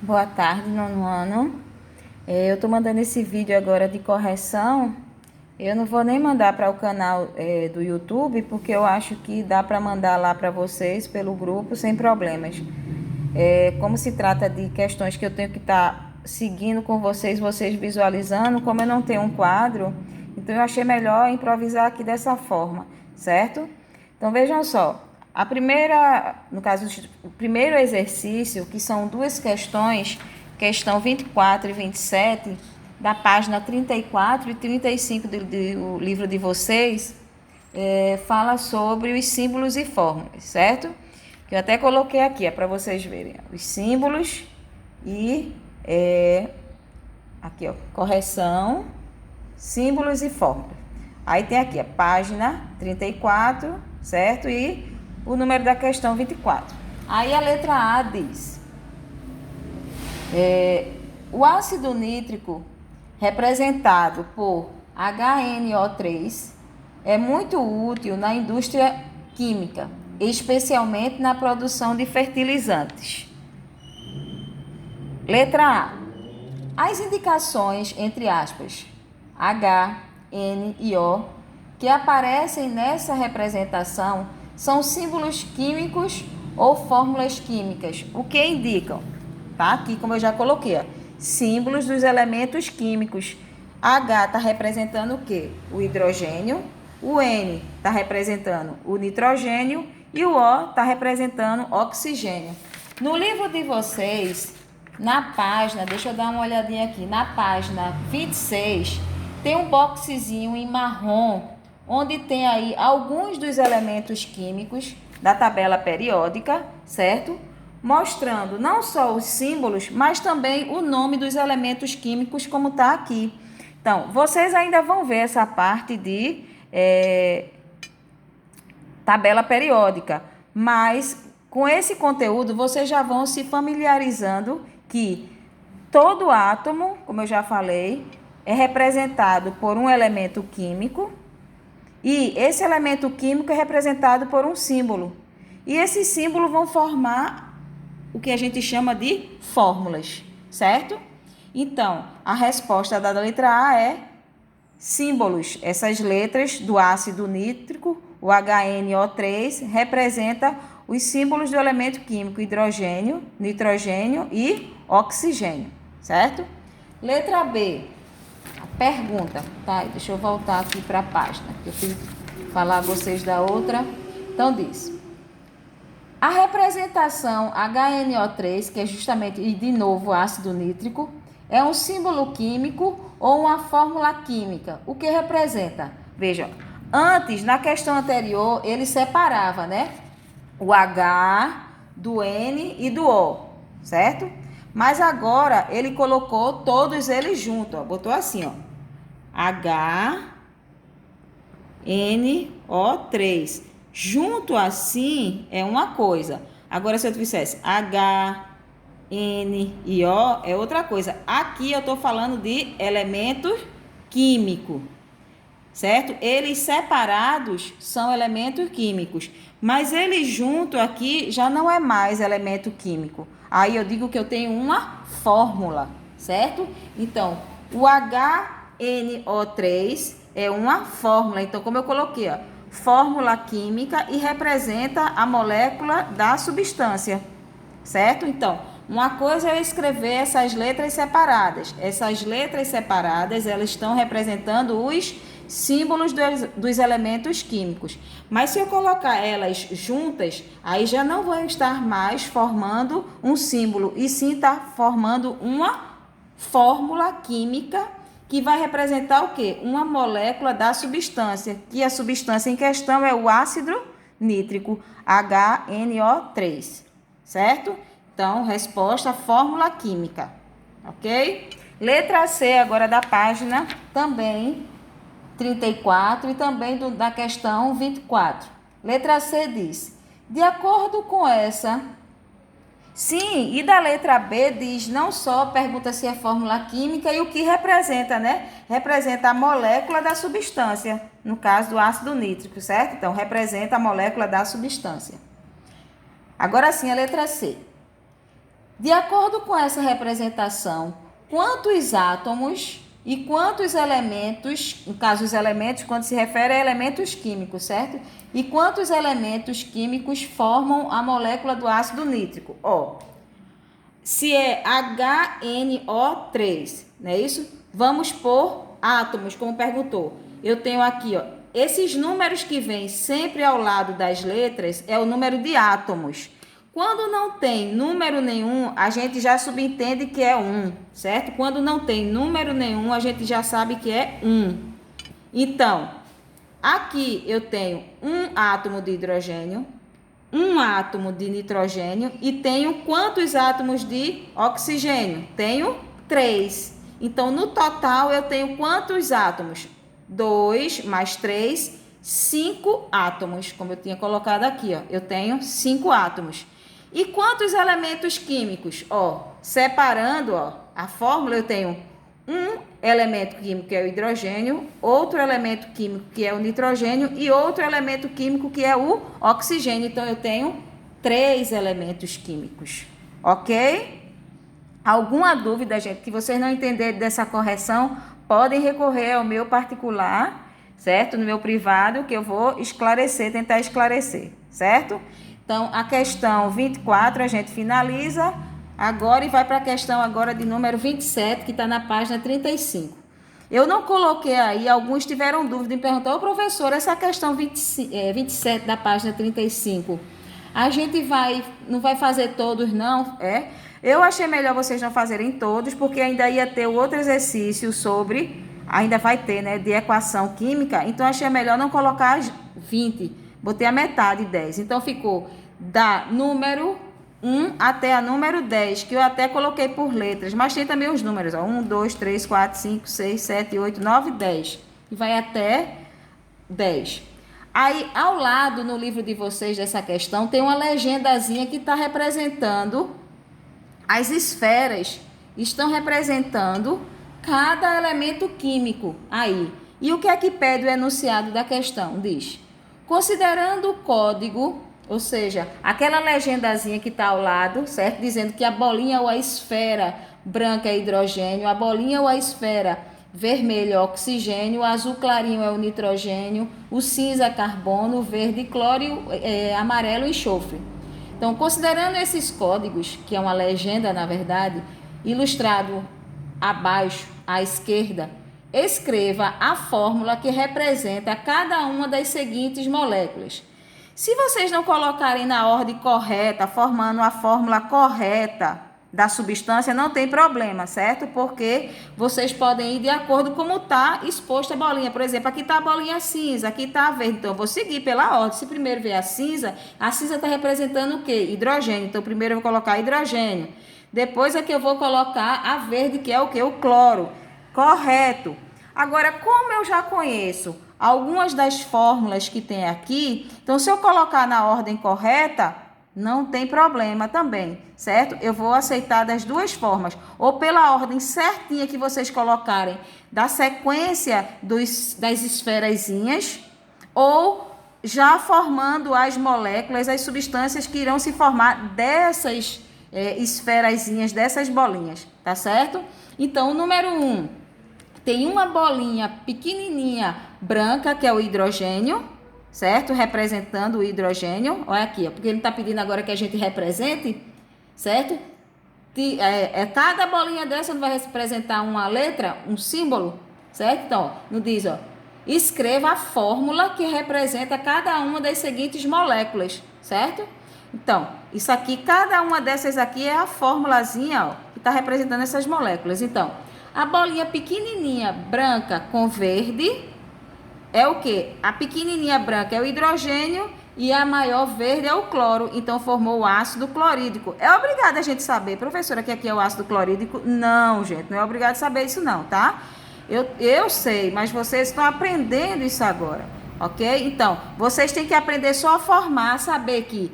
Boa tarde, nono ano. Eu estou mandando esse vídeo agora de correção. Eu não vou nem mandar para o canal do YouTube, porque eu acho que dá para mandar lá para vocês pelo grupo sem problemas. Como se trata de questões que eu tenho que estar seguindo com vocês, vocês visualizando, como eu não tenho um quadro, então eu achei melhor improvisar aqui dessa forma, certo? Então vejam só. A primeira, no caso, o primeiro exercício, que são duas questões, questão 24 e 27, da página 34 e 35 do livro de vocês, fala sobre os símbolos e fórmulas, certo? Que eu até coloquei aqui, para vocês verem. Os símbolos e aqui, ó, correção, símbolos e fórmulas. Aí tem aqui a página 34, certo? E o número da questão 24. Aí a letra A diz: o ácido nítrico representado por HNO3 é muito útil na indústria química, especialmente na produção de fertilizantes. Letra A. As indicações, entre aspas, H, N e O, que aparecem nessa representação são símbolos químicos ou fórmulas químicas, o que indicam, tá? Aqui, como eu já coloquei, ó, símbolos dos elementos químicos. H está representando o quê? O hidrogênio. O N está representando o nitrogênio e o O está representando o oxigênio. No livro de vocês, na página, deixa eu dar uma olhadinha aqui, na página 26, tem um boxezinho em marrom, onde tem aí alguns dos elementos químicos da tabela periódica, certo? Mostrando não só os símbolos, mas também o nome dos elementos químicos, como está aqui. Então, vocês ainda vão ver essa parte de tabela periódica, mas com esse conteúdo vocês já vão se familiarizando que todo átomo, como eu já falei, é representado por um elemento químico e esse elemento químico é representado por um símbolo. E esses símbolos vão formar o que a gente chama de fórmulas, certo? Então, a resposta da letra A é símbolos. Essas letras do ácido nítrico, o HNO3, representa os símbolos do elemento químico hidrogênio, nitrogênio e oxigênio, certo? Letra B, a pergunta, tá? Deixa eu voltar aqui para a página, que eu fui falar a vocês da outra. Então diz: a representação HNO3, que é justamente, e de novo, ácido nítrico, é um símbolo químico ou uma fórmula química. O que representa? Veja, antes, na questão anterior, ele separava, né? O H do N e do O, certo? Mas agora ele colocou todos eles juntos, ó. Botou assim, ó. HNO3. Junto assim é uma coisa. Agora, se eu dissesse H, N e O, é outra coisa. Aqui eu estou falando de elementos químicos, certo? Eles separados são elementos químicos, mas eles junto aqui já não é mais elemento químico. Aí eu digo que eu tenho uma fórmula, certo? Então, o HNO3 é uma fórmula. Então, como eu coloquei, ó, fórmula química e representa a molécula da substância, certo? Então, uma coisa é escrever essas letras separadas. Essas letras separadas, elas estão representando os símbolos dos elementos químicos. Mas se eu colocar elas juntas, aí já não vão estar mais formando um símbolo, e sim estar formando uma fórmula química que vai representar o quê? Uma molécula da substância, que a substância em questão é o ácido nítrico, HNO3, certo? Então, resposta, fórmula química, ok? Letra C agora da página também 34 e também da questão 24. Letra C diz: de acordo com essa... Sim, e da letra B diz não só, pergunta se é fórmula química e o que representa, né? Representa a molécula da substância, no caso do ácido nítrico, certo? Então, representa a molécula da substância. Agora sim, a letra C. De acordo com essa representação, quantos átomos e quantos elementos, no caso os elementos, quando se refere a elementos químicos, certo? E quantos elementos químicos formam a molécula do ácido nítrico? Ó, se é HNO3, não é isso? Vamos por átomos, como perguntou. Eu tenho aqui, ó, esses números que vêm sempre ao lado das letras é o número de átomos. Quando não tem número nenhum, a gente já subentende que é 1, certo? Quando não tem número nenhum, a gente já sabe que é 1. Então, aqui eu tenho um átomo de hidrogênio, um átomo de nitrogênio e tenho quantos átomos de oxigênio? Tenho 3. Então, no total, eu tenho quantos átomos? 2 mais 3, 5 átomos. Como eu tinha colocado aqui, ó, eu tenho 5 átomos. E quantos elementos químicos? Ó, separando, ó, a fórmula, eu tenho um elemento químico que é o hidrogênio, outro elemento químico que é o nitrogênio e outro elemento químico que é o oxigênio. Então, eu tenho 3 elementos químicos, ok? Alguma dúvida, gente, que vocês não entenderem dessa correção, podem recorrer ao meu particular, certo? No meu privado, que eu vou esclarecer, tentar esclarecer, certo? Então, a questão 24 a gente finaliza agora e vai para a questão agora de número 27, que está na página 35. Eu não coloquei aí, alguns tiveram dúvida em perguntar, ô professor, essa questão 27 da página 35, a gente não vai fazer todos não? Eu achei melhor vocês não fazerem todos, porque ainda ia ter outro exercício sobre, ainda vai ter, né, de equação química, então achei melhor não colocar 20, botei a metade, 10. Então, ficou da número 1 até a número 10, que eu até coloquei por letras, mas tem também os números, ó, 1, 2, 3, 4, 5, 6, 7, 8, 9, 10, e vai até 10. Aí, ao lado, no livro de vocês, dessa questão, tem uma legendazinha que está representando as esferas, estão representando cada elemento químico aí. E o que é que pede o enunciado da questão? Diz: considerando o código, ou seja, aquela legendazinha que está ao lado, certo? Dizendo que a bolinha ou a esfera branca é hidrogênio, a bolinha ou a esfera vermelha é oxigênio, o azul clarinho é o nitrogênio, o cinza é carbono, o verde cloro e amarelo enxofre. Então, considerando esses códigos, que é uma legenda, na verdade, ilustrado abaixo, à esquerda, escreva a fórmula que representa cada uma das seguintes moléculas. Se vocês não colocarem na ordem correta, formando a fórmula correta da substância, não tem problema, certo? Porque vocês podem ir de acordo com como está exposta a bolinha. Por exemplo, aqui está a bolinha cinza, aqui está a verde. Então, eu vou seguir pela ordem. Se primeiro vier a cinza está representando o quê? Hidrogênio. Então, primeiro eu vou colocar hidrogênio. Depois é que eu vou colocar a verde, que é o quê? O cloro. Correto. Agora, como eu já conheço algumas das fórmulas que tem aqui, então se eu colocar na ordem correta, não tem problema também, certo? Eu vou aceitar das duas formas, ou pela ordem certinha que vocês colocarem da sequência das esferazinhas, ou já formando as moléculas, as substâncias que irão se formar dessas esferazinhas, dessas bolinhas, tá certo? Então, o número 1, tem uma bolinha pequenininha branca, que é o hidrogênio, certo? Representando o hidrogênio. Olha aqui, ó, porque ele está pedindo agora que a gente represente, certo? Cada bolinha dessa não vai representar uma letra, um símbolo, certo? Então, ó, não diz, ó, escreva a fórmula que representa cada uma das seguintes moléculas, certo? Então, isso aqui, cada uma dessas aqui é a formulazinha, ó, que está representando essas moléculas. Então, a bolinha pequenininha branca com verde é o quê? A pequenininha branca é o hidrogênio e a maior verde é o cloro. Então, formou o ácido clorídrico. É obrigado a gente saber, professora, que aqui é o ácido clorídrico? Não, gente, não é obrigado a saber isso não, tá? Eu sei, mas vocês estão aprendendo isso agora, ok? Então, vocês têm que aprender só a formar, saber que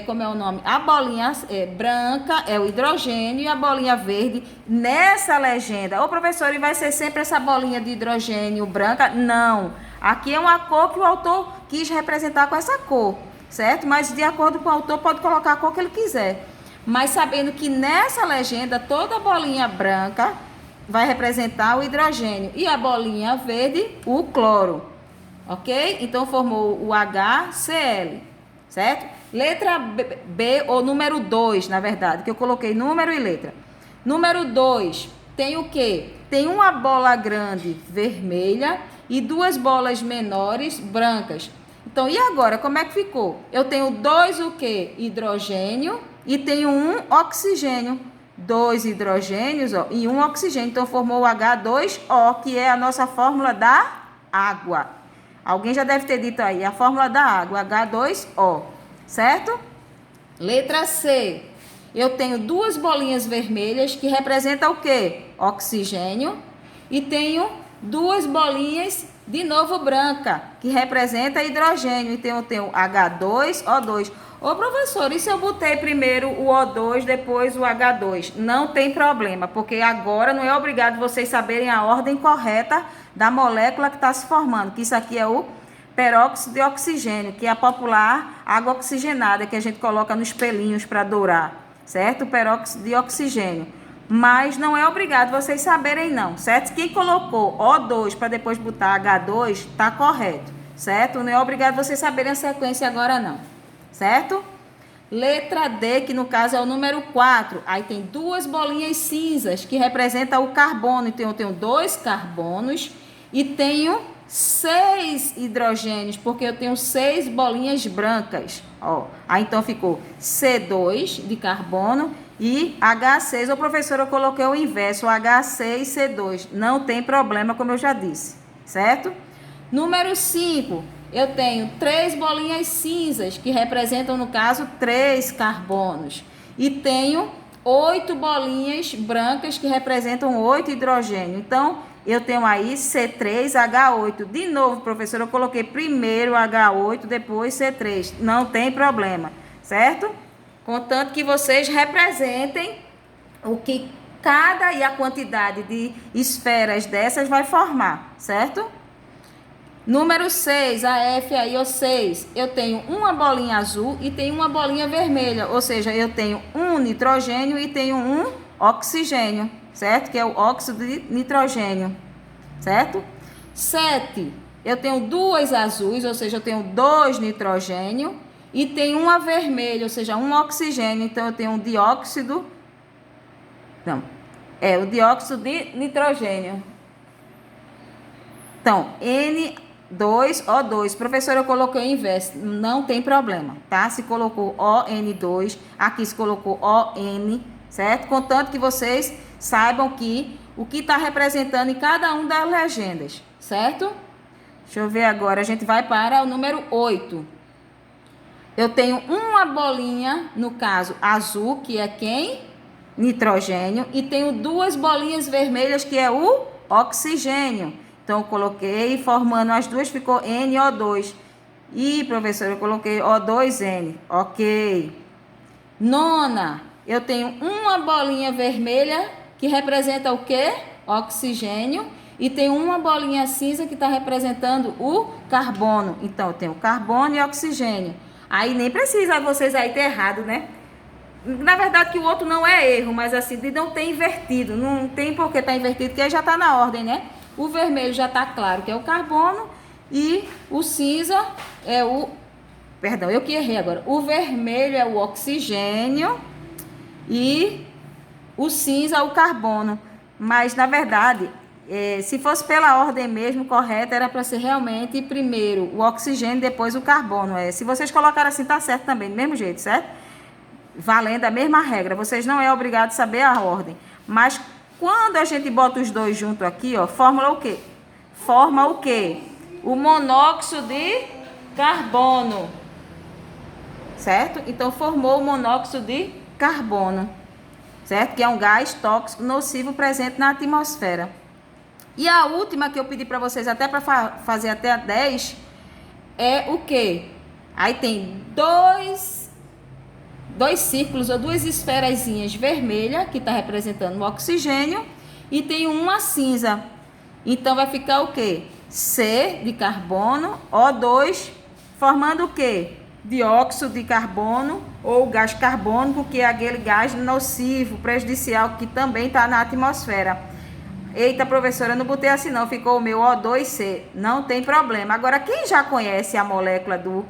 como é o nome? A bolinha branca é o hidrogênio e a bolinha verde, nessa legenda, ô professor, e vai ser sempre essa bolinha de hidrogênio branca? Não. Aqui é uma cor que o autor quis representar com essa cor, certo? Mas de acordo com o autor, pode colocar a cor que ele quiser. mas sabendo que nessa legenda toda bolinha branca vai representar o hidrogênio e a bolinha verde o cloro, ok? Então formou o HCl, certo? Letra B, ou número 2, na verdade, que eu coloquei número e letra. Número 2, tem o quê? Tem uma bola grande vermelha e duas bolas menores brancas. Então, e agora, como é que ficou? Eu tenho 2 o quê? Hidrogênio e tenho 1 oxigênio. 2 hidrogênios, ó, e 1 oxigênio. Então, formou o H2O, que é a nossa fórmula da água. Alguém já deve ter dito aí, a fórmula da água, H2O, certo? Letra C. Eu tenho 2 bolinhas vermelhas que representam o quê? Oxigênio. E tenho 2 bolinhas, de novo, branca, que representa hidrogênio. Então, eu tenho H2O2. Ô, professor, e se eu botei primeiro o O2, depois o H2? Não tem problema, porque agora não é obrigado vocês saberem a ordem correta da molécula que está se formando, que isso aqui é o peróxido de oxigênio, que é a popular água oxigenada, que a gente coloca nos pelinhos para dourar, certo? O peróxido de oxigênio. Mas não é obrigado vocês saberem não, certo? Quem colocou O2 para depois botar H2, está correto, certo? Não é obrigado vocês saberem a sequência agora não, certo? Letra D, que no caso é o número 4. Aí tem 2 bolinhas cinzas, que representam o carbono. Então, eu tenho 2 carbonos e tenho 6 hidrogênios, porque eu tenho 6 bolinhas brancas. Ó, aí então ficou C2 de carbono e H6. Ô, professora, eu coloquei o inverso, o H6 e C2. Não tem problema, como eu já disse, certo? Número 5, eu tenho 3 bolinhas cinzas, que representam, no caso, 3 carbonos. E tenho 8 bolinhas brancas, que representam 8 hidrogênios. Então, eu tenho aí C3H8. De novo, professora, eu coloquei primeiro H8, depois C3. Não tem problema, certo? Contanto que vocês representem o que cada e a quantidade de esferas dessas vai formar, certo? Número 6, a FaO6, eu tenho uma bolinha azul e tenho uma bolinha vermelha, ou seja, eu tenho um nitrogênio e tenho um oxigênio, certo? Que é o óxido de nitrogênio, certo? 7, eu tenho 2 azuis, ou seja, eu tenho 2 nitrogênio e tenho uma vermelha, ou seja, um oxigênio, então eu tenho um dióxido, o dióxido de nitrogênio. Então, N2O2. Professora, eu coloquei o inverso, não tem problema, tá? Se colocou ON2, aqui se colocou ON, certo? Contanto que vocês saibam que o que está representando em cada uma das legendas, certo? Deixa eu ver agora, a gente vai para o número 8. Eu tenho uma bolinha, no caso, azul, que é quem? Nitrogênio, e tenho 2 bolinhas vermelhas, que é o oxigênio. Então, eu coloquei, formando as duas, ficou NO2. E, professora, eu coloquei O2N. Ok. 9, eu tenho uma bolinha vermelha, que representa o quê? Oxigênio. E tenho uma bolinha cinza, que está representando o carbono. Então, eu tenho carbono e oxigênio. Aí, nem precisa vocês aí ter errado, né? Na verdade, que o outro não é erro, mas assim, de não ter invertido. Não tem por que estar invertido, porque aí já está na ordem, né? O vermelho já está claro que é o carbono e o cinza é o... Perdão, eu que errei agora. O vermelho é o oxigênio e o cinza é o carbono. Mas, na verdade, se fosse pela ordem mesmo correta, era para ser realmente primeiro o oxigênio, depois o carbono. Se vocês colocarem assim, tá certo também, do mesmo jeito, certo? Valendo a mesma regra. Vocês não é obrigado a saber a ordem. Mas... quando a gente bota os dois juntos aqui, ó, forma o quê? Forma o quê? O monóxido de carbono. Certo? Então, formou o monóxido de carbono. Certo? Que é um gás tóxico nocivo presente na atmosfera. E a última que eu pedi para vocês, até para fazer até a 10, é o quê? Aí tem dois círculos ou 2 esferazinhas vermelhas, que está representando o oxigênio, e tem uma cinza. Então, vai ficar o quê? C de carbono, O2, formando o quê? dióxido de carbono ou gás carbônico, que é aquele gás nocivo, prejudicial, que também está na atmosfera. Eita, professora, eu não botei assim não, ficou o meu O2C. Não tem problema. Agora, quem já conhece a molécula do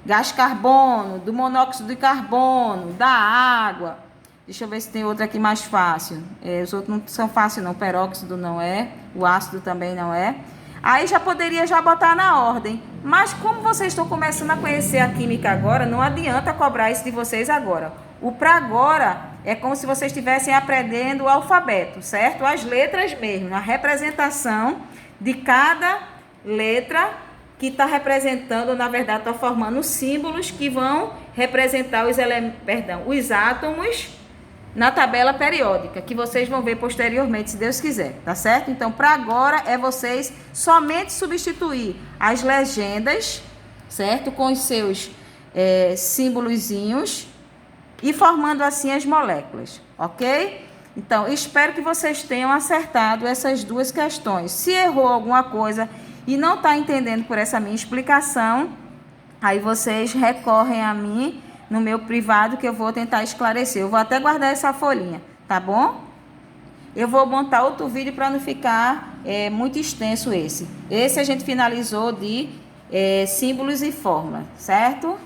gás carbono, do monóxido de carbono, da água, deixa eu ver se tem outra aqui mais fácil. Os outros não são fáceis não, o peróxido não é, o ácido também não é. Aí já poderia já botar na ordem. Mas como vocês estão começando a conhecer a química agora, não adianta cobrar isso de vocês agora. O para agora é como se vocês estivessem aprendendo o alfabeto, certo? As letras mesmo, a representação de cada letra que está representando, na verdade, está formando símbolos que vão representar os átomos na tabela periódica, que vocês vão ver posteriormente, se Deus quiser, tá certo? Então, para agora, é vocês somente substituir as legendas, certo? Com os seus símbolozinhos e formando assim as moléculas, ok? Então, espero que vocês tenham acertado essas duas questões. Se errou alguma coisa e não está entendendo por essa minha explicação, aí vocês recorrem a mim no meu privado, que eu vou tentar esclarecer. Eu vou até guardar essa folhinha, tá bom? Eu vou montar outro vídeo para não ficar muito extenso esse. Esse a gente finalizou de símbolos e fórmulas, certo?